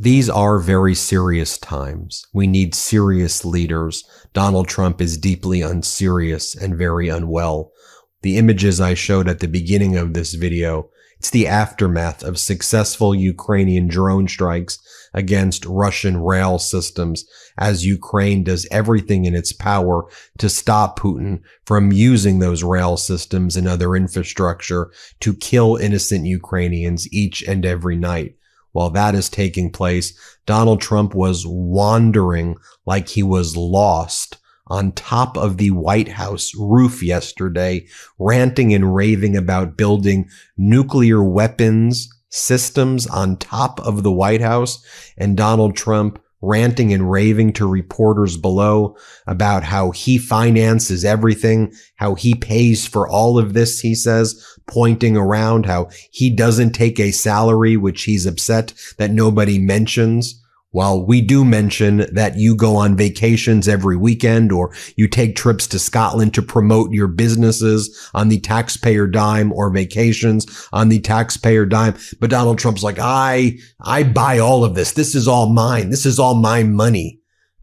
These are very serious times. We need serious leaders. Donald Trump is deeply unserious and very unwell. The images I showed at the beginning of this video, it's the aftermath of successful Ukrainian drone strikes against Russian rail systems as Ukraine does everything in its power to stop Putin from using those rail systems and other infrastructure to kill innocent Ukrainians each and every night. While that is taking place, Donald Trump was wandering like he was lost on top of the White House roof yesterday, ranting and raving about building nuclear weapons systems on top of the White House, and Donald Trump ranting and raving to reporters below about how he finances everything, how he pays for all of this, he says, pointing around how he doesn't take a salary, which he's upset that nobody mentions. While we do mention that you go on vacations every weekend or you take trips to Scotland to promote your businesses on the taxpayer dime or vacations on the taxpayer dime. But Donald Trump's like, I buy all of this. This is all mine. This is all my money.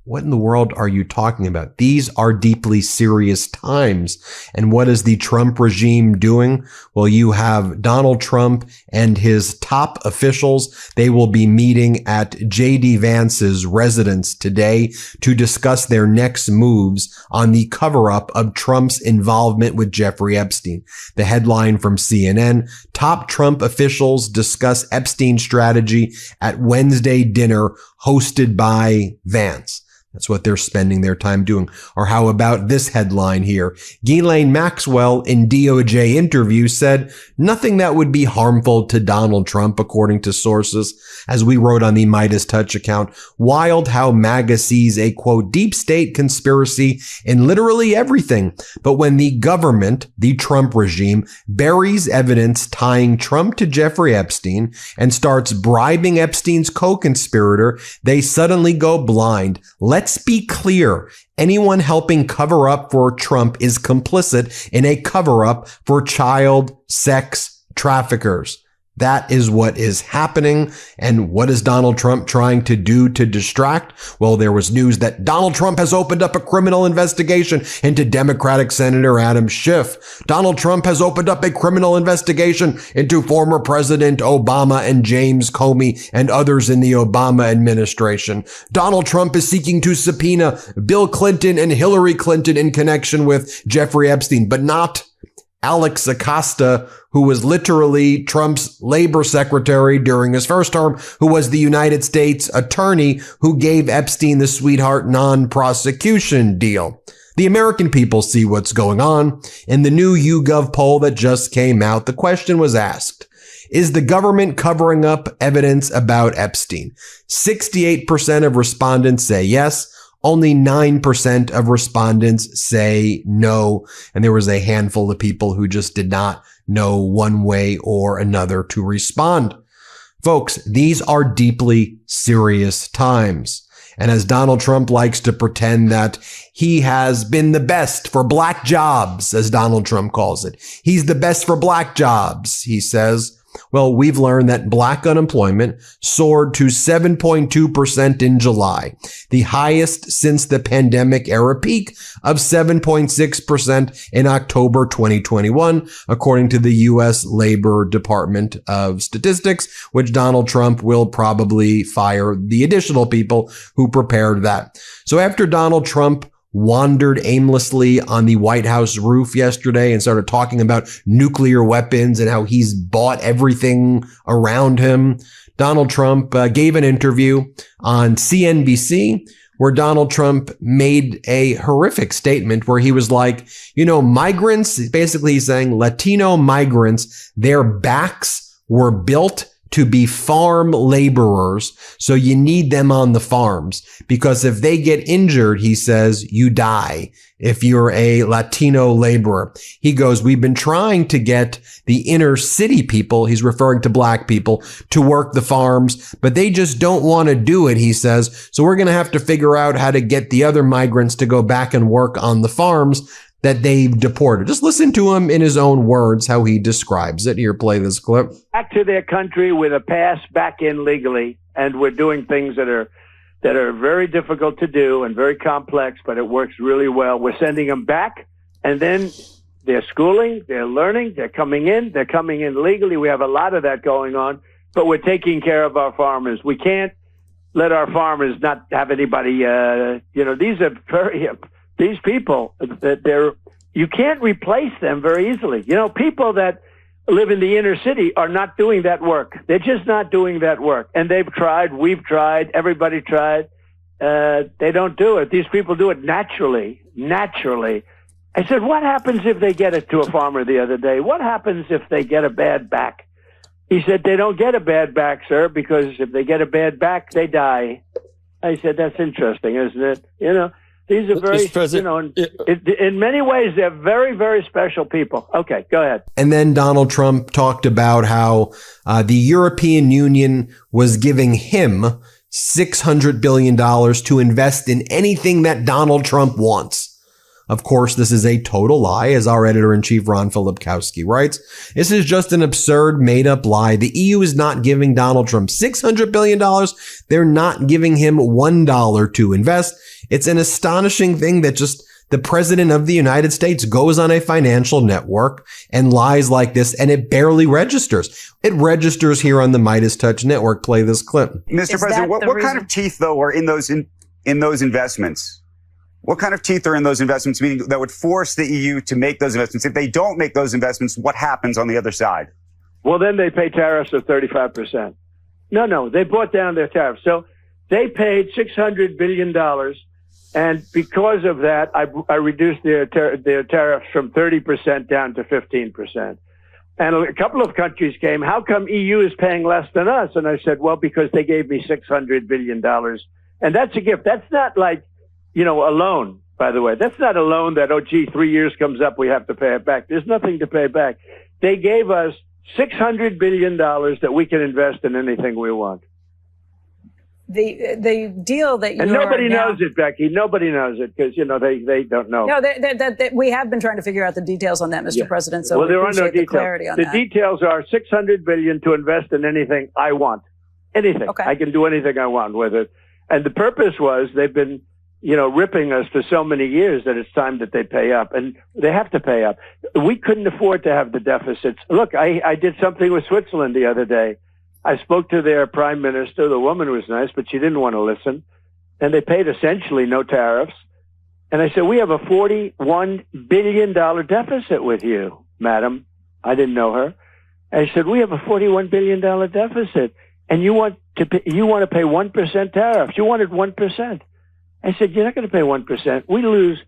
What in the world are you talking about? These are deeply serious times. And what is the Trump regime doing? Well, you have Donald Trump and his top officials. They will be meeting at J.D. Vance's residence today to discuss their next moves on the cover-up of Trump's involvement with Jeffrey Epstein. The headline from CNN, top Trump officials discuss Epstein strategy at Wednesday dinner hosted by Vance. That's what they're spending their time doing. Or how about this headline here? Ghislaine Maxwell in DOJ interview said nothing that would be harmful to Donald Trump, according to sources. As we wrote on the Midas Touch account, wild how MAGA sees a, quote, deep state conspiracy in literally everything. But when the government, the Trump regime, buries evidence tying Trump to Jeffrey Epstein and starts bribing Epstein's co-conspirator, they suddenly go blind. Let's be clear. Anyone helping cover up for Trump is complicit in a cover up for child sex traffickers. That is what is happening. And what is Donald Trump trying to do to distract? Well, there was news that Donald Trump has opened up a criminal investigation into Democratic Senator Adam Schiff. Donald Trump has opened up a criminal investigation into former President Obama and James Comey and others in the Obama administration. Donald Trump is seeking to subpoena Bill Clinton and Hillary Clinton in connection with Jeffrey Epstein, but not Alex Acosta, who was literally Trump's labor secretary during his first term, who was the United States attorney who gave Epstein the sweetheart non-prosecution deal. The American people see what's going on. In the new YouGov poll that just came out, the question was asked, is the government covering up evidence about Epstein? 68% of respondents say yes. Only 9% of respondents say no. And there was a handful of people who just did not know one way or another to respond. Folks, these are deeply serious times. And as Donald Trump likes to pretend that he has been the best for black jobs, as Donald Trump calls it, he's the best for black jobs, he says. Well, we've learned that black unemployment soared to 7.2% in July, the highest since the pandemic era peak of 7.6% in October 2021, according to the U.S. Labor Department of Statistics, which Donald Trump will probably fire the additional people who prepared that. So after Donald Trump wandered aimlessly on the White House roof yesterday and started talking about nuclear weapons and how he's bought everything around him, Donald Trump gave an interview on CNBC where Donald Trump made a horrific statement where he was like, you know, migrants, basically he's saying Latino migrants, their backs were built to be farm laborers. So you need them on the farms because if they get injured, he says, you die if you're a Latino laborer. He goes, we've been trying to get the inner city people, he's referring to black people, to work the farms, but they just don't want to do it, he says. So we're going to have to figure out how to get the other migrants to go back and work on the farms that they've deported. Just listen to him in his own words, how he describes it. Here, play this clip. Back to their country with a pass back in legally. and we're doing things that are very difficult to do and very complex, but it works really well. We're sending them back, and then they're schooling, they're learning, they're coming in legally. We have a lot of that going on, but we're taking care of our farmers. We can't let our farmers not have anybody, these people, you can't replace them very easily. People that live in the inner city are not doing that work. They're just not doing that work. And they've tried, we've tried, everybody tried. They don't do it. These people do it naturally. I said, what happens if they get it to a farmer the other day? What happens if they get a bad back? He said, they don't get a bad back, sir, because if they get a bad back, they die. I said, that's interesting, isn't it? These are very, in many ways, they're very, very special people. Okay, go ahead. And then Donald Trump talked about how the European Union was giving him $600 billion to invest in anything that Donald Trump wants. Of course, this is a total lie, as our editor-in-chief Ron Filipkowski writes. This is just an absurd, made-up lie. The EU is not giving Donald Trump $600 billion. They're not giving him $1 to invest. It's an astonishing thing that just the president of the United States goes on a financial network and lies like this, and it barely registers. It registers here on the Midas Touch Network. Play this clip. Mr. President, what kind of teeth, though, are in those investments? What kind of teeth are in those investments, meaning that would force the EU to make those investments? If they don't make those investments, what happens on the other side? Well, then they pay tariffs of 35%. No, they brought down their tariffs. So they paid $600 billion. And because of that, I reduced their tariffs from 30% down to 15%. And a couple of countries came, how come EU is paying less than us? And I said, well, because they gave me $600 billion. And that's a gift. That's not like, a loan, by the way. That's not a loan that, 3 years comes up, we have to pay it back. There's nothing to pay back. They gave us $600 billion that we can invest in anything we want. The deal that and nobody knows it, Becky. Nobody knows it because they don't know. No, we have been trying to figure out the details on that, Mr. President. So well, there are no details. The clarity on the that. Details are $600 billion to invest in anything I want. Anything. Okay. I can do anything I want with it. And the purpose was they've been ripping us for so many years that it's time that they pay up, and they have to pay up. We couldn't afford to have the deficits. Look, I did something with Switzerland the other day. I spoke to their prime minister. The woman was nice, but she didn't want to listen. And they paid essentially no tariffs. And I said, we have a $41 billion deficit with you, madam. I didn't know her. I said, we have a $41 billion deficit, and you want to pay 1% tariffs. You wanted 1%. I said, you're not going to pay 1%. We lose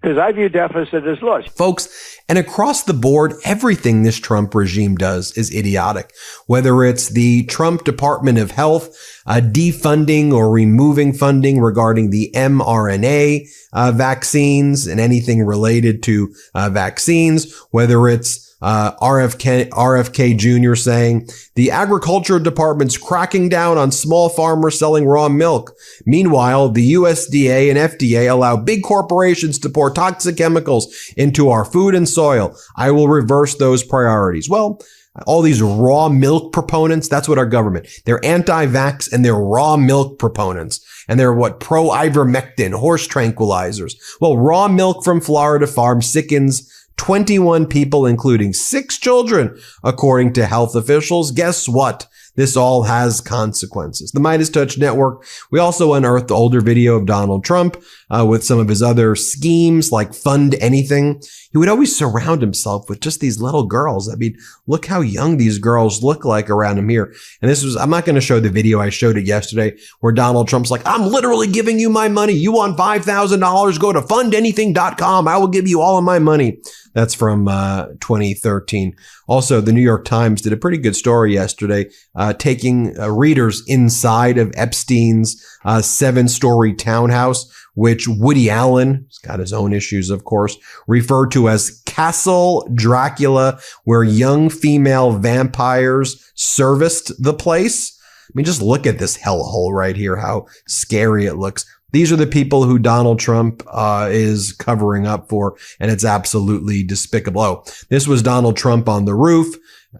because I view deficit as loss. Folks, and across the board, everything this Trump regime does is idiotic. Whether it's the Trump Department of Health defunding or removing funding regarding the mRNA vaccines and anything related to vaccines, whether it's RFK Jr. saying the agriculture department's cracking down on small farmers selling raw milk. Meanwhile, the USDA and FDA allow big corporations to pour toxic chemicals into our food and soil. I will reverse those priorities. Well, all these raw milk proponents, that's what our government. They're anti-vax and they're raw milk proponents. And they're pro-ivermectin, horse tranquilizers. Well, raw milk from Florida farm sickens 21 people, including 6 children, according to health officials. Guess what? This all has consequences. The Midas Touch Network, we also unearthed the older video of Donald Trump with some of his other schemes like fund anything. He would always surround himself with just these little girls. I mean, look how young these girls look like around him here. And this was, I'm not going to show the video. I showed it yesterday where Donald Trump's like, I'm literally giving you my money. You want $5,000? Go to fundanything.com. I will give you all of my money. That's from 2013. Also, the New York Times did a pretty good story yesterday, taking readers inside of Epstein's 7-story townhouse, which Woody Allen, he's got his own issues, of course, referred to as Castle Dracula, where young female vampires serviced the place. I mean, just look at this hellhole right here, how scary it looks. These are the people who Donald Trump is covering up for, and it's absolutely despicable. Oh, this was Donald Trump on the roof,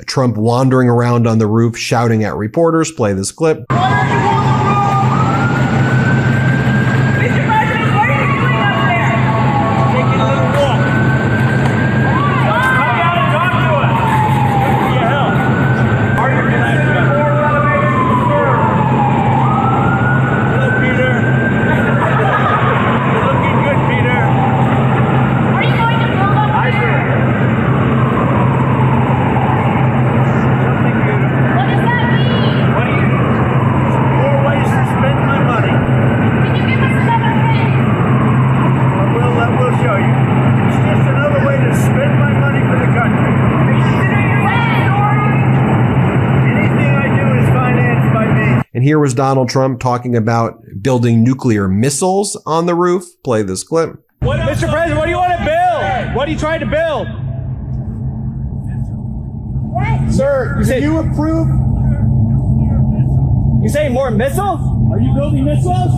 Trump wandering around on the roof, shouting at reporters. Play this clip. Why are you here was Donald Trump talking about building nuclear missiles on the roof. Play this clip. Mr. President, what do you want to build? What are you trying to build? Sir, you approve? You say more missiles? Are you building missiles?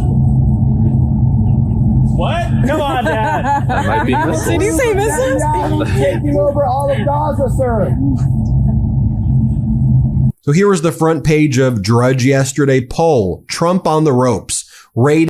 What? Come on, Dad. That might be missiles. Did you say missiles? Taking over all of Gaza, sir. So here was the front page of Drudge yesterday. Poll: Trump on the ropes. Rating